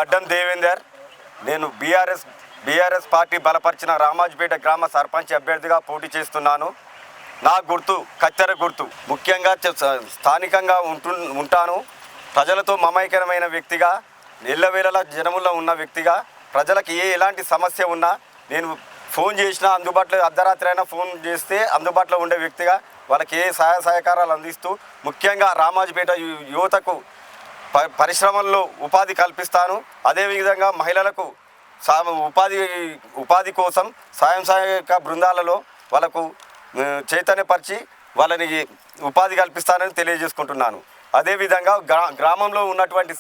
గడ్డం దేవేందర్. నేను BRS party బలపరిచిన రామాజపేట గ్రామ సర్పంచ్ అభ్యర్థిగా పోటీ చేస్తున్నాను. నా గుర్తు కత్తెర గుర్తు. ముఖ్యంగా స్థానికంగా ఉంటాను. ప్రజలతో మమైకరమైన వ్యక్తిగా, ఎల్లవేళలా జనముల్లో ఉన్న వ్యక్తిగా, ప్రజలకు ఎలాంటి సమస్య ఉన్నా నేను ఫోన్ చేసినా అందుబాటులో, అర్ధరాత్రి అయినా ఫోన్ చేస్తే అందుబాటులో ఉండే వ్యక్తిగా వాళ్ళకి సహాయ సహకారాలు అందిస్తూ, ముఖ్యంగా రామాజపేట యువతకు పరిశ్రమల్లో ఉపాధి కల్పిస్తాను. అదేవిధంగా మహిళలకు ఉపాధి కోసం స్వయం సహాయక బృందాలలో వాళ్ళకు చైతన్యపరిచి వాళ్ళని ఉపాధి కల్పిస్తానని తెలియజేసుకుంటున్నాను. అదేవిధంగా గ్రామంలో ఉన్నటువంటి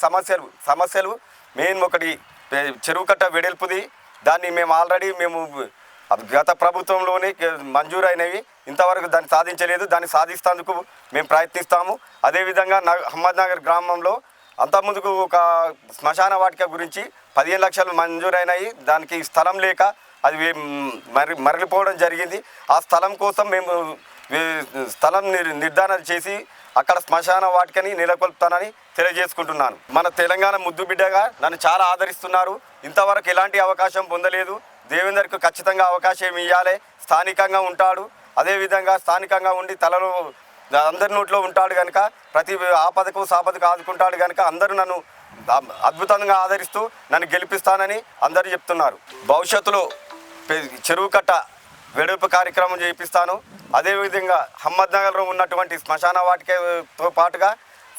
సమస్యలు మెయిన్ ఒకటి చెరువు కట్ట వెడల్పుది. దాన్ని మేము ఆల్రెడీ గత ప్రభుత్వంలోనే మంజూరైనవి, ఇంతవరకు దాన్ని సాధించలేదు. దాన్ని సాధిస్తేందుకు మేము ప్రయత్నిస్తాము. అదేవిధంగా అహ్మద్ నగర్ గ్రామంలో అంతకుముందుకు ఒక శ్మశాన వాటిక గురించి 15 లక్షలు మంజూరైనాయి. దానికి స్థలం లేక అది మరలిపోవడం జరిగింది. ఆ స్థలం కోసం మేము స్థలం నిర్ధారణ చేసి అక్కడ శ్మశాన వాటికని నెలకొల్పుతానని తెలియజేసుకుంటున్నాను. మన తెలంగాణ ముద్దు బిడ్డగా నన్ను చాలా ఆదరిస్తున్నారు. ఇంతవరకు ఎలాంటి అవకాశం పొందలేదు. దేవేందర్కు ఖచ్చితంగా అవకాశం ఇవ్వాలి. స్థానికంగా ఉంటాడు. అదేవిధంగా స్థానికంగా ఉండి తలలో అందరి నోట్లో ఉంటాడు కనుక, ప్రతి ఆపదకు సాపదకు ఆదుకుంటాడు కనుక అందరూ నన్ను అద్భుతంగా ఆదరిస్తూ నన్ను గెలిపిస్తానని అందరూ చెప్తున్నారు. భవిష్యత్తులో చెరువు కట్ట వెడల్పు కార్యక్రమం చేపిస్తాను. అదేవిధంగా అహ్మద్ నగర్లో ఉన్నటువంటి శ్మశాన వాటికతో పాటుగా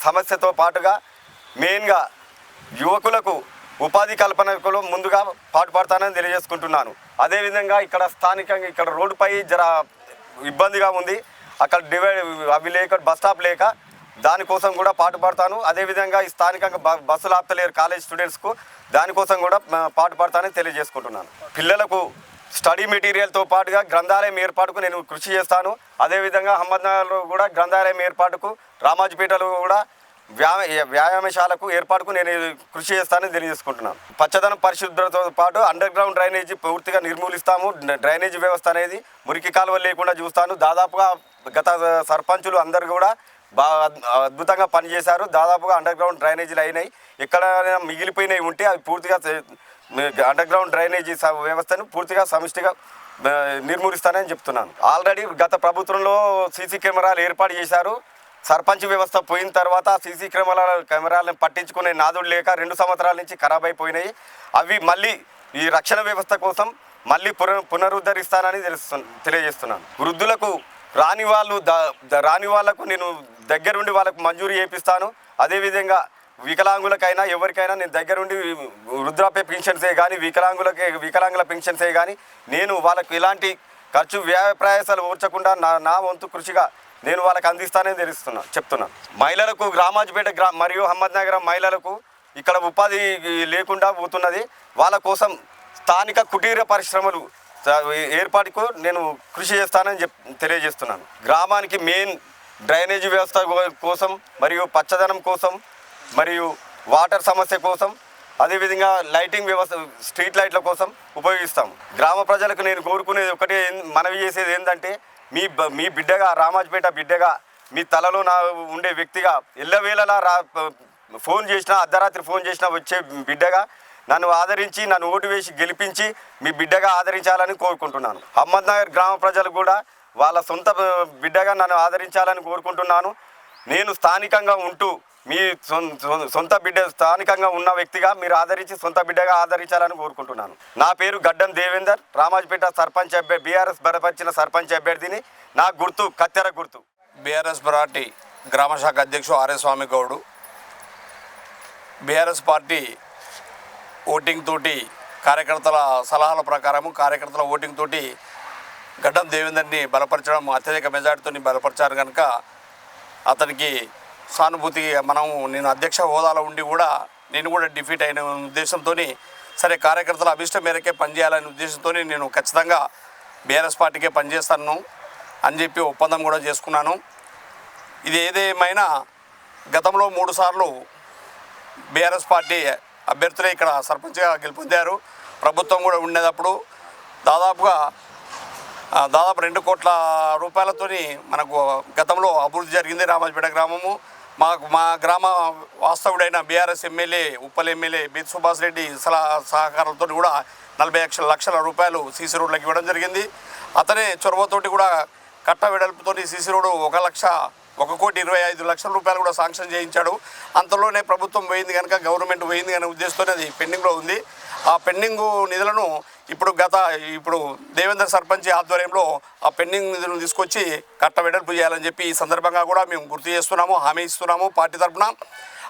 సమస్యతో పాటుగా మెయిన్గా యువకులకు ఉపాధి కల్పనకు ముందుగా పాటుపడతానని తెలియజేసుకుంటున్నాను. అదేవిధంగా ఇక్కడ స్థానికంగా ఇక్కడ రోడ్డుపై జర ఇబ్బందిగా ఉంది. అక్కడ అవి లేక బస్ స్టాప్ లేక దానికోసం కూడా పాటుపడతాను. అదేవిధంగా ఈ స్థానికంగా బస్సులు ఆపుతలేరు కాలేజ్ స్టూడెంట్స్కు, దానికోసం కూడా పాటుపడతానని తెలియజేసుకుంటున్నాను. పిల్లలకు స్టడీ మెటీరియల్తో పాటుగా గ్రంథాలయం ఏర్పాటుకు నేను కృషి చేస్తాను. అదేవిధంగా అహ్మద్నగర్లో కూడా గ్రంథాలయం ఏర్పాటుకు, రామాజపేటలో కూడా వ్యాయామశాలకు ఏర్పాటుకు నేను కృషి చేస్తానని తెలియజేసుకుంటున్నాను. పచ్చదనం పరిశుభ్రతతో పాటు అండర్ గ్రౌండ్ డ్రైనేజీ పూర్తిగా నిర్మూలిస్తాము. డ్రైనేజీ వ్యవస్థ అనేది మురికి కాలువలు లేకుండా చూస్తాను. దాదాపుగా గత సర్పంచులు అందరు కూడా అద్భుతంగా పనిచేశారు. దాదాపుగా అండర్ గ్రౌండ్ డ్రైనేజీలు అయినాయి. ఎక్కడైనా మిగిలిపోయినవి ఉంటే అవి పూర్తిగా అండర్ గ్రౌండ్ డ్రైనేజీ వ్యవస్థను పూర్తిగా సమిష్టిగా నిర్మూలిస్తానని చెప్తున్నాను. ఆల్రెడీ గత ప్రభుత్వంలో సీసీ కెమెరాలు ఏర్పాటు చేశారు. సర్పంచ్ వ్యవస్థ పోయిన తర్వాత సీసీ కెమెరాలను పట్టించుకునే నాదుడు లేక 2 సంవత్సరాల నుంచి ఖరాబ్ అయిపోయినాయి. అవి మళ్ళీ ఈ రక్షణ వ్యవస్థ కోసం మళ్ళీ పునరుద్ధరిస్తానని తెలియజేస్తున్నాను. వృద్ధులకు రాని వాళ్ళకు నేను దగ్గరుండి వాళ్ళకు మంజూరు చేపిస్తాను. అదేవిధంగా వికలాంగులకైనా ఎవరికైనా నేను దగ్గరుండి వృద్ధాప్య పెన్షన్సే కానీ వికలాంగుల పెన్షన్సే కానీ నేను వాళ్ళకు ఎలాంటి ఖర్చు వ్యయ ప్రయాసాలు ఓర్చకుండా నా వంతు కృషిగా నేను వాళ్ళకి అందిస్తానని చెప్తున్నాను. మహిళలకు రామాజపేట మరియు అహ్మద్ నగర్ మహిళలకు ఇక్కడ ఉపాధి లేకుండా పోతున్నది. వాళ్ళ కోసం స్థానిక కుటీర పరిశ్రమలు ఏర్పాటుకు నేను కృషి చేస్తానని తెలియజేస్తున్నాను. గ్రామానికి మెయిన్ డ్రైనేజీ వ్యవస్థ కోసం మరియు పచ్చదనం కోసం మరియు వాటర్ సమస్య కోసం, అదేవిధంగా లైటింగ్ వ్యవస్థ స్ట్రీట్ లైట్ల కోసం ఉపయోగిస్తాం. గ్రామ ప్రజలకు నేను కోరుకునేది ఒకటే, మనవి చేసేది ఏంటంటే, మీ బిడ్డగా రామాజపేట బిడ్డగా మీ తలలో ఉండే వ్యక్తిగా ఎల్లవేళలా ఫోన్ చేసినా అర్ధరాత్రి ఫోన్ చేసినా వచ్చే బిడ్డగా నన్ను ఆదరించి నన్ను ఓటు వేసి గెలిపించి మీ బిడ్డగా ఆదరించాలని కోరుకుంటున్నాను. అహ్మద్ నగర్ గ్రామ ప్రజలు కూడా వాళ్ళ సొంత బిడ్డగా నన్ను ఆదరించాలని కోరుకుంటున్నాను. నేను స్థానికంగా ఉంటూ మీ సొంత బిడ్డ స్థానికంగా ఉన్న వ్యక్తిగా మీరు ఆదరించి సొంత బిడ్డగా ఆదరించాలని కోరుకుంటున్నాను. నా పేరు గడ్డం దేవేందర్, రామాజపేట సర్పంచ్ బీఆర్ఎస్ బలపరిచిన సర్పంచ్ అభ్యర్థిని. నా గుర్తు కత్తెర గుర్తు. బీఆర్ఎస్ పార్టీ గ్రామ శాఖ అధ్యక్షుడు ఆర్ఎస్ స్వామి గౌడు. బీఆర్ఎస్ పార్టీ ఓటింగ్ తోటి కార్యకర్తల సలహాల ప్రకారము కార్యకర్తల ఓటింగ్ తోటి గడ్డం దేవేందర్ని బలపరచడం, అత్యధిక మెజార్టీతో బలపరిచారు కనుక అతనికి సానుభూతి నేను అధ్యక్ష హోదాలో ఉండి కూడా నేను కూడా డిఫీట్ అయిన ఉద్దేశంతో సరే కార్యకర్తల అభిష్టం మేరకే పనిచేయాలనే ఉద్దేశంతో నేను ఖచ్చితంగా బీఆర్ఎస్ పార్టీకే పనిచేస్తాను అని చెప్పి ఒప్పందం కూడా చేసుకున్నాను. ఇది ఏదేమైనా గతంలో 3 సార్లు బీఆర్ఎస్ పార్టీ అభ్యర్థులే ఇక్కడ సర్పంచ్గా గెలుపొందారు. ప్రభుత్వం కూడా ఉండేటప్పుడు దాదాపు 2 కోట్ల రూపాయలతోని మనకు గతంలో అభివృద్ధి జరిగింది రామాజపేట గ్రామము. మా గ్రామ వాస్తవుడైన BRS MLA Uppal MLA Bethi Subhash Reddy సహకారంతో కూడా 40 లక్షల రూపాయలు సీసీ రోడ్లకు ఇవ్వడం జరిగింది. అతనే చొరవతోటి కూడా కట్ట వెడల్పుతో సీసీ రోడ్డు 1,25,00,000 రూపాయలు కూడా శాంక్షన్ చేయించాడు. అంతలోనే ప్రభుత్వం పోయింది కనుక గవర్నమెంట్ పోయింది అనే ఉద్దేశంతోనే అది పెండింగ్లో ఉంది. ఆ పెండింగ్ నిధులను ఇప్పుడు దేవేందర్ సర్పంచ్ ఆధ్వర్యంలో ఆ పెండింగ్ నిధులను తీసుకొచ్చి కట్ట వెడల్పు చేయాలని చెప్పి ఈ సందర్భంగా కూడా మేము గుర్తు చేస్తున్నాము, హామీ ఇస్తున్నాము పార్టీ తరఫున.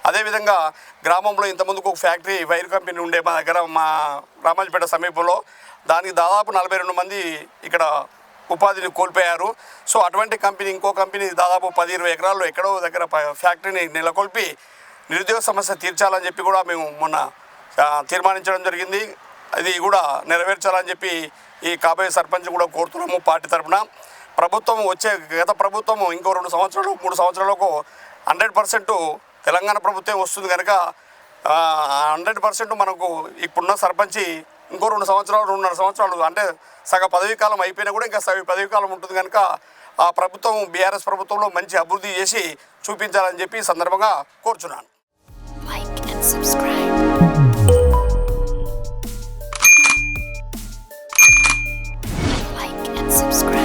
అదేవిధంగా గ్రామంలో ఇంతకుముందుకు ఒక ఫ్యాక్టరీ వైర్ కంపెనీ ఉండే మా దగ్గర మా రామాజపేట సమీపంలో, దానికి దాదాపు 42 మంది ఇక్కడ ఉపాధిని కోల్పోయారు. సో అటువంటి కంపెనీ ఇంకో కంపెనీ దాదాపు 10-20 ఎకరాల్లో ఎక్కడో దగ్గర ఫ్యాక్టరీని నెలకొల్పి నిరుద్యోగ సమస్య తీర్చాలని చెప్పి కూడా మేము మొన్న తీర్మానించడం జరిగింది. అది కూడా నెరవేర్చాలని చెప్పి ఈ కాబోయే సర్పంచ్ కూడా కోరుతున్నాము పార్టీ తరఫున. ప్రభుత్వం గత ప్రభుత్వం ఇంకో 2 సంవత్సరాలు 3 సంవత్సరాలకు 100% తెలంగాణ ప్రభుత్వం వస్తుంది కనుక 100% మనకు ఇప్పుడున్న సర్పంచి ఇంకో 2 సంవత్సరాలు 2.5 సంవత్సరాలు అంటే సగ పదవీ కాలం అయిపోయినా కూడా ఇంకా సగ పదవీ కాలం ఉంటుంది కనుక ఆ ప్రభుత్వం బీఆర్ఎస్ ప్రభుత్వంలో మంచి అభివృద్ధి చేసి చూపించాలని చెప్పి ఈ సందర్భంగా కోరుచున్నాను. Like and subscribe. Like and subscribe.